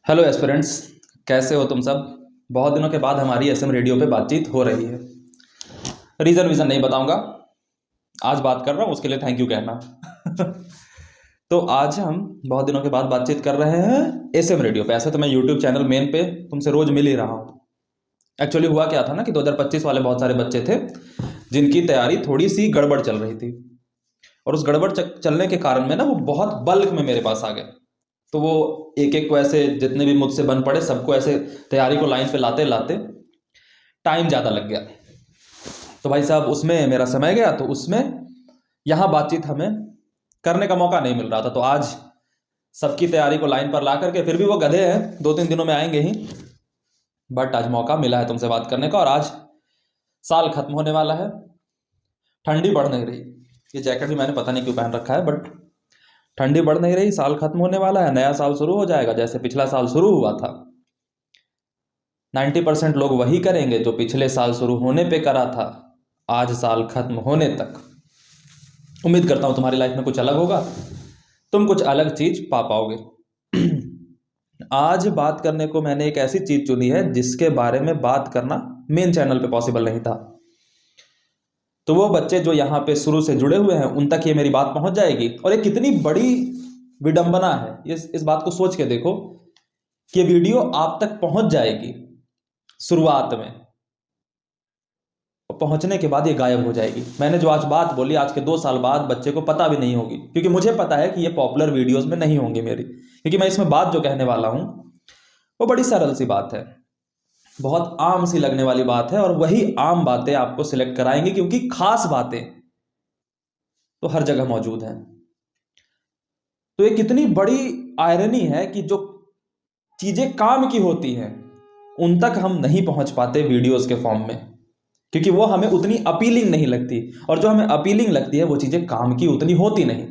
Hello aspirants. कैसे हो तुम सब। बहुत दिनों के बाद हमारी एसएम रेडियो पे बातचीत हो रही है। रीज़न नहीं बताऊंगा। आज बात कर रहा हूँ उसके लिए थैंक यू कहना। तो आज हम बहुत दिनों के बाद बातचीत कर रहे हैं एसएम रेडियो पे। ऐसे तो मैं यूट्यूब चैनल मेन पे तुमसे रोज मिल ही रहा हूँ। एक्चुअली हुआ क्या था ना कि 2025 वाले बहुत सारे बच्चे थे जिनकी तैयारी थोड़ी सी गड़बड़ चल रही थी, और उस गड़बड़ चलने के कारण में ना वो बहुत बल्क में मेरे पास आ गए। तो वो एक एक को ऐसे जितने भी मुझसे बन पड़े सबको ऐसे तैयारी को लाइन पे लाते लाते टाइम ज़्यादा लग गया। तो भाई साहब उसमें मेरा समय गया, तो उसमें यहाँ बातचीत हमें करने का मौका नहीं मिल रहा था। तो आज सबकी तैयारी को लाइन पर ला करके, फिर भी वो गधे हैं, 2-3 दिनों में आएंगे ही, बट आज मौका मिला है तुमसे बात करने का। और आज साल खत्म होने वाला है, ठंडी बढ़ नहीं रही। ये जैकेट भी मैंने पता नहीं क्यों पहन रखा है, बट ठंडी बढ़ नहीं रही, साल खत्म होने वाला है, नया साल शुरू हो जाएगा। जैसे पिछला साल शुरू हुआ था, 90% लोग वही करेंगे जो पिछले साल शुरू होने पे करा था, आज साल खत्म होने तक। उम्मीद करता हूं तुम्हारी लाइफ में कुछ अलग होगा, तुम कुछ अलग चीज पा पाओगे। आज बात करने को मैंने एक ऐसी चीज चुनी है जिसके बारे में बात करना मेन चैनल पे पॉसिबल नहीं था। तो वो बच्चे जो यहाँ पे शुरू से जुड़े हुए हैं उन तक ये मेरी बात पहुंच जाएगी। और ये कितनी बड़ी विडंबना है, इस बात को सोच के देखो कि ये वीडियो आप तक पहुंच जाएगी शुरुआत में, और पहुंचने के बाद ये गायब हो जाएगी। मैंने जो आज बात बोली, आज के 2 साल बाद बच्चे को पता भी नहीं होगी, क्योंकि मुझे पता है कि ये पॉपुलर वीडियोस में नहीं होंगी मेरी, क्योंकि मैं इसमें बात जो कहने वाला हूं वो बड़ी सरल सी बात है, बहुत आम सी लगने वाली बात है। और वही आम बातें आपको सिलेक्ट कराएंगी, क्योंकि खास बातें तो हर जगह मौजूद हैं। तो ये कितनी बड़ी आयरनी है कि जो चीजें काम की होती हैं उन तक हम नहीं पहुंच पाते वीडियोस के फॉर्म में, क्योंकि वो हमें उतनी अपीलिंग नहीं लगती। और जो हमें अपीलिंग लगती है वो चीजें काम की उतनी होती नहीं।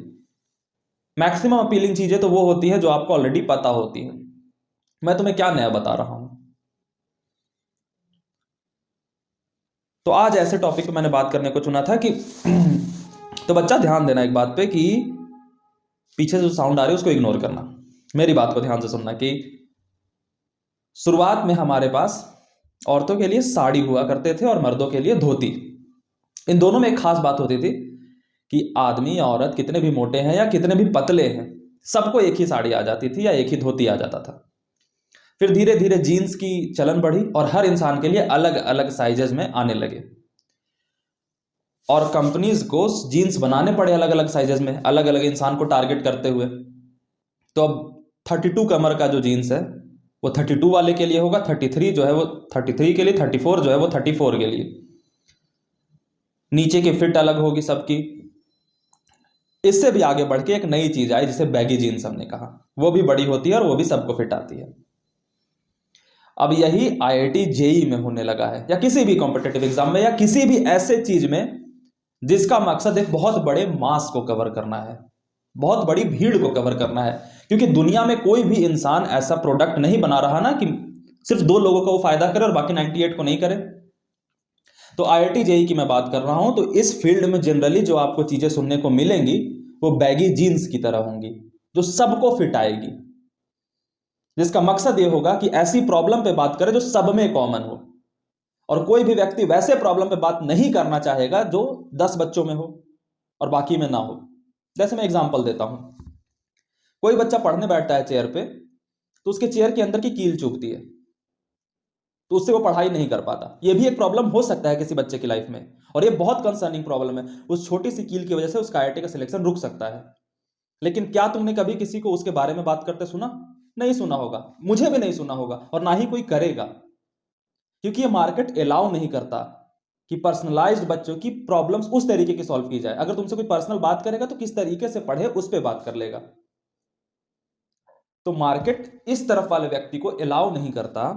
मैक्सिमम अपीलिंग चीजें तो वो होती है जो आपको ऑलरेडी पता होती है। मैं तुम्हें क्या नया बता रहा हूं। तो आज ऐसे टॉपिक पे मैंने बात करने को चुना था कि तो बच्चा ध्यान देना एक बात पे कि पीछे जो साउंड आ रही है उसको इग्नोर करना, मेरी बात को ध्यान से सुनना। कि शुरुआत में हमारे पास औरतों के लिए साड़ी हुआ करते थे और मर्दों के लिए धोती। इन दोनों में एक खास बात होती थी कि आदमी या औरत कितने भी मोटे हैं या कितने भी पतले हैं, सबको एक ही साड़ी आ जाती थी या एक ही धोती आ जाता था। फिर धीरे धीरे जीन्स की चलन बढ़ी और हर इंसान के लिए अलग अलग साइजेस में आने लगे, और कंपनीज को जीन्स बनाने पड़े अलग अलग साइजेस में, अलग अलग इंसान को टारगेट करते हुए। तो अब 32 कमर का जो जीन्स है वो 32 वाले के लिए होगा, 33 जो है वो 33 के लिए, 34 जो है वो 34 के लिए। नीचे की फिट अलग होगी सबकी। इससे भी आगे बढ़ के एक नई चीज आई जिसे बैगी जीन्स हमने कहा, वो भी बड़ी होती है और वो भी सबको फिट आती है। अब यही आईआईटी जेई में होने लगा है, या किसी भी कॉम्पिटेटिव एग्जाम में, या किसी भी ऐसे चीज में जिसका मकसद एक बहुत बड़े मास को कवर करना है, बहुत बड़ी भीड़ को कवर करना है। क्योंकि दुनिया में कोई भी इंसान ऐसा प्रोडक्ट नहीं बना रहा ना कि सिर्फ 2 लोगों को वो फायदा करे और बाकी 98 को नहीं करे। तो आईआईटी जेई की मैं बात कर रहा हूं, तो इस फील्ड में जनरली जो आपको चीजें सुनने को मिलेंगी वो बैगी जीन्स की तरह होंगी, जो सबको फिट आएगी, जिसका मकसद ये होगा कि ऐसी प्रॉब्लम पे बात करें जो सब में कॉमन हो। और कोई भी व्यक्ति वैसे प्रॉब्लम पे बात नहीं करना चाहेगा जो 10 बच्चों में हो और बाकी में ना हो। जैसे मैं एग्जांपल देता हूं, कोई बच्चा पढ़ने बैठता है चेयर पे, तो उसके चेयर के अंदर की कील चुभती है, तो उससे वो पढ़ाई नहीं कर पाता। ये भी एक प्रॉब्लम हो सकता है किसी बच्चे की लाइफ में, और ये बहुत कंसर्निंग प्रॉब्लम है। उस छोटी सी कील की वजह से उसका आईआईटी का सिलेक्शन रुक सकता है। लेकिन क्या तुमने कभी किसी को उसके बारे में बात करते सुना? नहीं सुना होगा, मुझे भी नहीं सुना होगा, और ना ही कोई करेगा, क्योंकि ये मार्केट अलाउ नहीं करता कि पर्सनलाइज्ड बच्चों की प्रॉब्लम्स उस तरीके की सॉल्व की जाए। अगर तुमसे कोई पर्सनल बात करेगा तो किस तरीके से पढ़े उस पर बात कर लेगा। तो मार्केट इस तरफ वाले व्यक्ति को अलाउ नहीं करता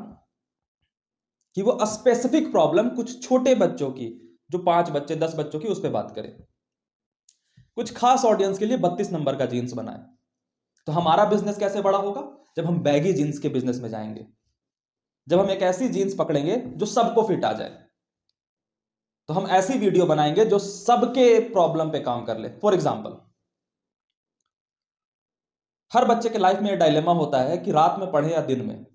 कि वो स्पेसिफिक प्रॉब्लम कुछ छोटे बच्चों की, जो 5 बच्चे 10 बच्चों की, उस पर बात करे। कुछ खास ऑडियंस के लिए 32 नंबर का जीन्स बनाए। तो हमारा बिजनेस कैसे बड़ा होगा? जब हम बैगी जीन्स के बिजनेस में जाएंगे, जब हम एक ऐसी जीन्स पकड़ेंगे जो सबको फिट आ जाए। तो हम ऐसी वीडियो बनाएंगे जो सबके प्रॉब्लम पे काम कर ले। फॉर एग्जाम्पल, हर बच्चे के लाइफ में ये डायलेमा होता है कि रात में पढ़े या दिन में।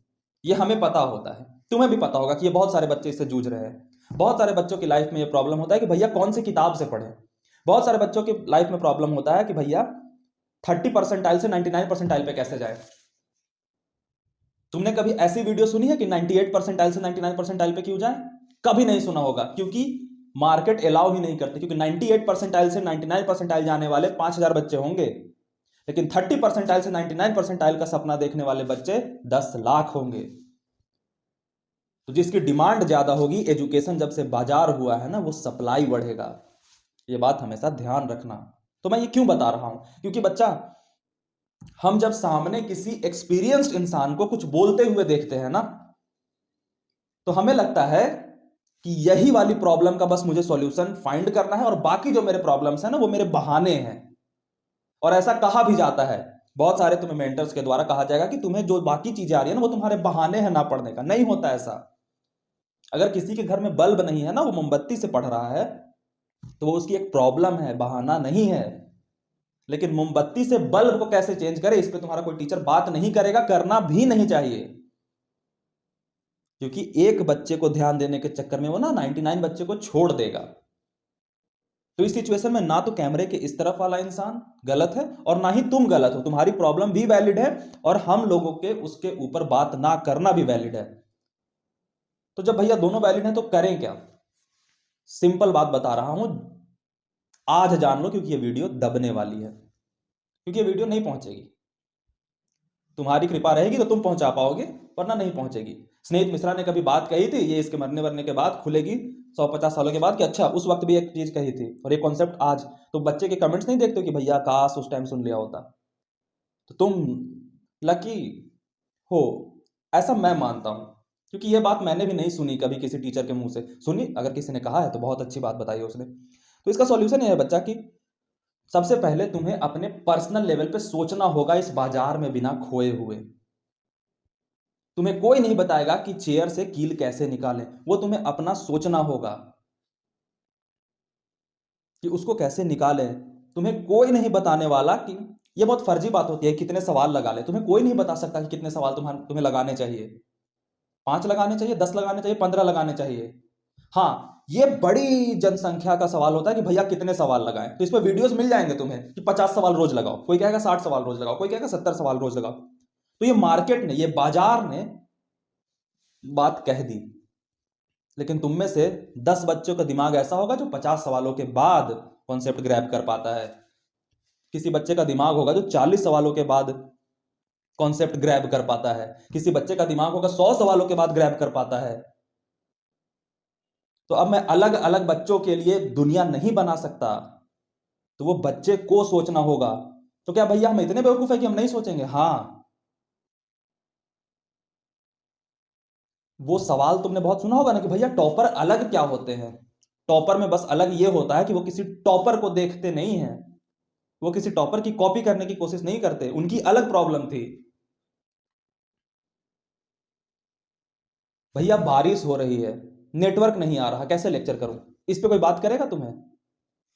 ये हमें पता होता है, तुम्हें भी पता होगा कि ये बहुत सारे बच्चे इससे जूझ रहे हैं। बहुत सारे बच्चों की लाइफ में ये प्रॉब्लम होता है कि भैया कौन सी किताब से पढ़े। बहुत सारे बच्चों की लाइफ में प्रॉब्लम होता है कि भैया 30% से 99% पे कैसे जाए। तुमने कभी ऐसी वीडियो सुनी है कि 98% से 99% पे क्यों जाए? कभी नहीं सुना होगा, क्योंकि मार्केट अलाउ ही नहीं करती। क्योंकि 98% से 99% जाने वाले 5,000 बच्चे होंगे, लेकिन 30% से 99% का सपना देखने वाले बच्चे 10 लाख होंगे। तो जिसकी डिमांड ज्यादा होगी, एजुकेशन जब से बाजार हुआ है ना, वो सप्लाई बढ़ेगा। ये बात हमेशा ध्यान रखना। तो मैं ये क्यों बता रहा हूं? क्योंकि बच्चा, हम जब सामने किसी एक्सपीरियंस्ड इंसान को कुछ बोलते हुए देखते हैं ना, तो हमें लगता है कि यही वाली प्रॉब्लम का बस मुझे सॉल्यूशन फाइंड करना है, और बाकी जो मेरे प्रॉब्लम्स हैं ना, वो मेरे बहाने हैं। और ऐसा कहा भी जाता है, बहुत सारे तुम्हें मेंटर्स के द्वारा कहा जाएगा कि तुम्हें जो बाकी चीजें आ रही है ना, वो तुम्हारे बहाने हैं ना पढ़ने का। नहीं होता ऐसा। अगर किसी के घर में बल्ब नहीं है ना, वो मोमबत्ती से पढ़ रहा है, तो वो उसकी एक प्रॉब्लम है, बहाना नहीं है। लेकिन मोमबत्ती से बल्ब को कैसे चेंज करे, इस पे तुम्हारा कोई टीचर बात नहीं करेगा, करना भी नहीं चाहिए। क्योंकि एक बच्चे को ध्यान देने के चक्कर में वो ना 99 बच्चे को छोड़ देगा। तो इस सिचुएशन में ना तो कैमरे के इस तरफ वाला इंसान गलत है, और ना ही तुम गलत हो। तुम्हारी प्रॉब्लम भी वैलिड है, और हम लोगों के उसके ऊपर बात ना करना भी वैलिड है। तो जब भैया दोनों वैलिड है, तो करें क्या? सिंपल बात बता रहा हूं, आज जान लो, क्योंकि ये वीडियो दबने वाली है। क्योंकि ये वीडियो नहीं पहुंचेगी। तुम्हारी कृपा रहेगी तो तुम पहुंचा पाओगे, वरना नहीं पहुंचेगी। स्नेहित मिश्रा ने कभी बात कही थी, ये इसके मरने वरने के बाद खुलेगी 150 सालों के बाद, कि अच्छा उस वक्त भी एक चीज कही थी, और ये कॉन्सेप्ट आज। तो बच्चे के कमेंट्स नहीं देखते हो कि भैया काश उस टाइम सुन लिया होता। तो तुम लकी हो, ऐसा मैं मानता हूं। क्योंकि ये बात मैंने भी नहीं सुनी कभी किसी टीचर के मुंह से। सुनी अगर किसी ने कहा है तो बहुत अच्छी बात बताई है उसने। तो इसका सॉल्यूशन ये है बच्चा, कि सबसे पहले तुम्हें अपने पर्सनल लेवल पे सोचना होगा इस बाजार में बिना खोए हुए। तुम्हें कोई नहीं बताएगा कि चेयर से कील कैसे निकालें, वो तुम्हें अपना सोचना होगा कि उसको कैसे निकालें। तुम्हें कोई नहीं बताने वाला कि ये बहुत फर्जी बात होती है कितने सवाल लगा ले। तुम्हें कोई नहीं बता सकता कि कितने सवाल तुम्हें लगाने चाहिए। 5 लगाने चाहिए, 10 लगाने चाहिए, 15 लगाने चाहिए। हाँ, ये बड़ी जनसंख्या का सवाल होता है कि भैया कितने सवाल लगाएं। तो इस पर वीडियोस मिल जाएंगे तुम्हें कि 50 सवाल रोज लगाओ, कोई कहेगा 60 सवाल रोज लगाओ, कोई कहेगा 70 सवाल रोज लगाओ। तो ये मार्केट ने, ये बाजार ने बात कह दी। लेकिन तुम में से 10 बच्चों का दिमाग ऐसा होगा जो 50 सवालों के बाद कॉन्सेप्ट ग्रैब कर पाता है। किसी बच्चे का दिमाग होगा जो 40 सवालों के बाद कॉन्सेप्ट ग्रैब कर पाता है। किसी बच्चे का दिमाग होगा 100 सवालों के बाद ग्रैब कर पाता है। तो अब मैं अलग अलग बच्चों के लिए दुनिया नहीं बना सकता, तो वो बच्चे को सोचना होगा। तो क्या भैया हम इतने बेवकूफ है कि हम नहीं सोचेंगे? हाँ। वो सवाल तुमने बहुत सुना होगा ना कि भैया टॉपर अलग क्या होते हैं। टॉपर में बस अलग ये होता है कि वो किसी टॉपर को देखते नहीं है, वो किसी टॉपर की कॉपी करने की कोशिश नहीं करते, उनकी अलग प्रॉब्लम थी। भैया बारिश हो रही है, नेटवर्क नहीं आ रहा, कैसे लेक्चर करूं? इस पे कोई बात करेगा तुम्हें?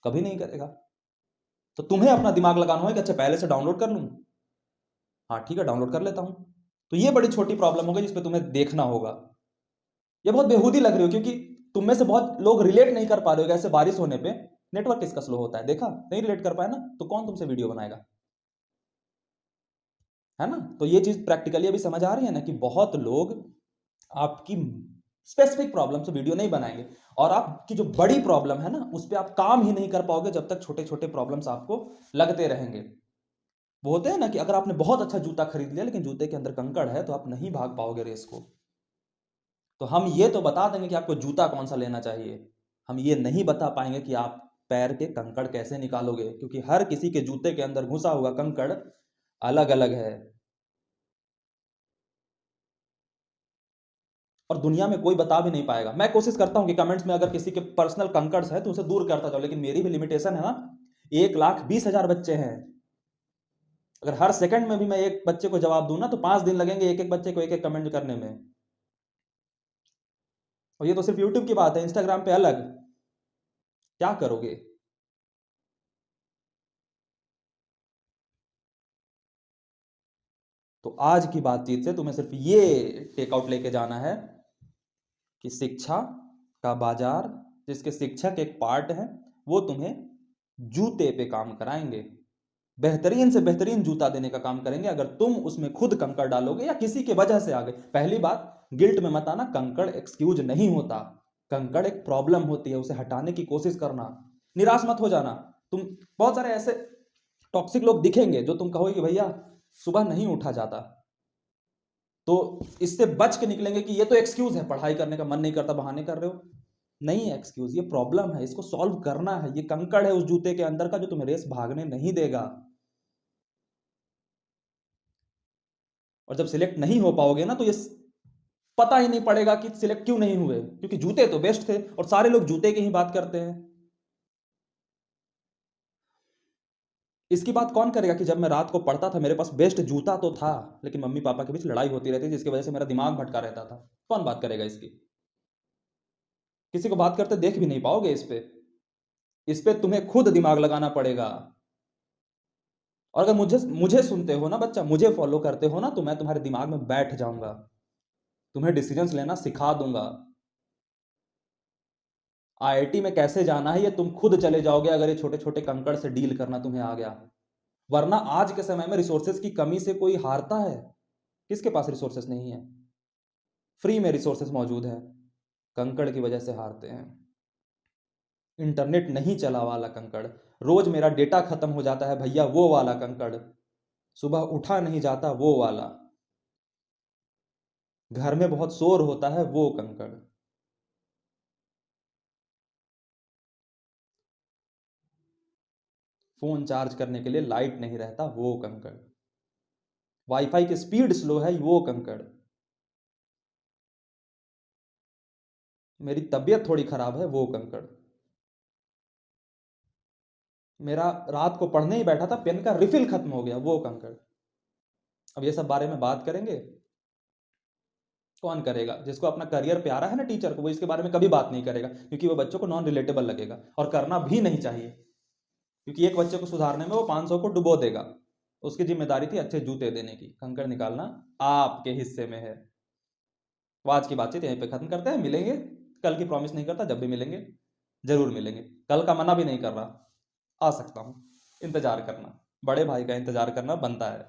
कभी नहीं करेगा। तो तुम्हें अपना दिमाग लगाना होगा कि अच्छा पहले से डाउनलोड कर लूं। हाँ ठीक है, डाउनलोड कर लेता हूं। तो ये बड़ी छोटी प्रॉब्लम होगी जिस पे तुम्हें देखना होगा। ये बहुत बेहूदी लग रही हो, क्योंकि तुम में से बहुत लोग रिलेट नहीं कर पा रहे हो कि ऐसे बारिश होने पे नेटवर्क किसका स्लो होता है। देखा, नहीं रिलेट कर पाए ना, तो कौन तुमसे वीडियो बनाएगा? है ना? तो ये चीज प्रैक्टिकली अभी समझ आ रही है ना, कि बहुत लोग आपकी स्पेसिफिक प्रॉब्लम से वीडियो नहीं बनाएंगे, और आपकी जो बड़ी प्रॉब्लम है ना, उस पर आप काम ही नहीं कर पाओगे जब तक छोटे छोटे प्रॉब्लम्स आपको लगते रहेंगे। वो होते हैं ना कि अगर आपने बहुत अच्छा जूता खरीद लिया, लेकिन जूते के अंदर कंकड़ है, तो आप नहीं भाग पाओगे रेस को। तो हम ये तो बता देंगे कि आपको जूता कौन सा लेना चाहिए, हम ये नहीं बता पाएंगे कि आप पैर के कंकड़ कैसे निकालोगे, क्योंकि हर किसी के जूते के अंदर घुसा हुआ कंकड़ अलग अलग है। और दुनिया में कोई बता भी नहीं पाएगा। मैं कोशिश करता हूं कि कमेंट्स में अगर किसी के पर्सनल कंकर्स है तो उसे दूर करता जाओ, लेकिन मेरी भी लिमिटेशन है ना। 1,20,000 बच्चे हैं। अगर हर सेकंड में भी मैं एक बच्चे को जवाब दूं ना, तो 5 दिन लगेंगे एक एक बच्चे को एक एक कमेंट करने में। और ये तो सिर्फ यूट्यूब की बात है, इंस्टाग्राम पे अलग। क्या करोगे? तो आज की बातचीत से तुम्हें सिर्फ ये टेकआउट लेके जाना है कि शिक्षा का बाजार, जिसके शिक्षक एक पार्ट है, वो तुम्हें जूते पे काम कराएंगे, बेहतरीन से बेहतरीन जूता देने का काम करेंगे अगर तुम उसमें खुद कंकड़ डालोगे या किसी के वजह से आ गए। पहली बात, गिल्ट में मत आना, कंकड़ एक्सक्यूज नहीं होता, कंकड़ एक प्रॉब्लम होती है, उसे हटाने की कोशिश करना, निराश मत हो जाना। तुम बहुत सारे ऐसे टॉक्सिक लोग दिखेंगे जो तुम कहोगे कि भैया सुबह नहीं उठा जाता, तो इससे बच के निकलेंगे कि ये तो एक्सक्यूज है, पढ़ाई करने का मन नहीं करता, बहाने कर रहे हो। नहीं है एक्सक्यूज, ये प्रॉब्लम है, इसको सॉल्व करना है। ये कंकड़ है उस जूते के अंदर का जो तुम्हें रेस भागने नहीं देगा। और जब सिलेक्ट नहीं हो पाओगे ना, तो ये पता ही नहीं पड़ेगा कि सिलेक्ट क्यों नहीं हुए, क्योंकि जूते तो बेस्ट थे और सारे लोग जूते की ही बात करते हैं। इसकी बात कौन करेगा कि जब मैं रात को पढ़ता था मेरे पास बेस्ट जूता तो था, लेकिन मम्मी पापा के बीच लड़ाई होती रहती जिसकी वजह से मेरा दिमाग भटका रहता था। कौन बात करेगा इसकी? किसी को बात करते देख भी नहीं पाओगे। इस पे तुम्हें खुद दिमाग लगाना पड़ेगा। और अगर मुझे मुझे सुनते हो ना बच्चा, मुझे फॉलो करते हो ना, तो मैं तुम्हारे दिमाग में बैठ जाऊंगा, तुम्हें डिसीजंस लेना सिखा दूंगा। आईआईटी में कैसे जाना है ये तुम खुद चले जाओगे अगर ये छोटे छोटे कंकड़ से डील करना तुम्हें आ गया। वरना आज के समय में रिसोर्सेज की कमी से कोई हारता है? किसके पास रिसोर्सेज नहीं है? फ्री में रिसोर्सेज मौजूद है, कंकड़ की वजह से हारते हैं। इंटरनेट नहीं चला वाला कंकड़, रोज मेरा डेटा खत्म हो जाता है भैया वो वाला कंकड़, सुबह उठा नहीं जाता वो वाला, घर में बहुत शोर होता है वो कंकड़, फोन चार्ज करने के लिए लाइट नहीं रहता वो कंकड़, वाईफाई की स्पीड स्लो है वो कंकड़, मेरी तबीयत थोड़ी खराब है वो कंकड़, मेरा रात को पढ़ने ही बैठा था पेन का रिफिल खत्म हो गया वो कंकड़। अब ये सब बारे में बात करेंगे? कौन करेगा? जिसको अपना करियर प्यारा है ना टीचर को, वो इसके बारे में कभी बात नहीं करेगा, क्योंकि वो बच्चों को नॉन रिलेटेबल लगेगा और करना भी नहीं चाहिए, क्योंकि एक बच्चे को सुधारने में वो 500 को डुबो देगा। उसकी जिम्मेदारी थी अच्छे जूते देने की, कंकड़ निकालना आपके हिस्से में है। तो आज की बातचीत यहीं पे खत्म करते हैं, मिलेंगे कल की प्रॉमिस नहीं करता, जब भी मिलेंगे जरूर मिलेंगे, कल का मना भी नहीं कर रहा, आ सकता हूं, इंतजार करना, बड़े भाई का इंतजार करना बनता है।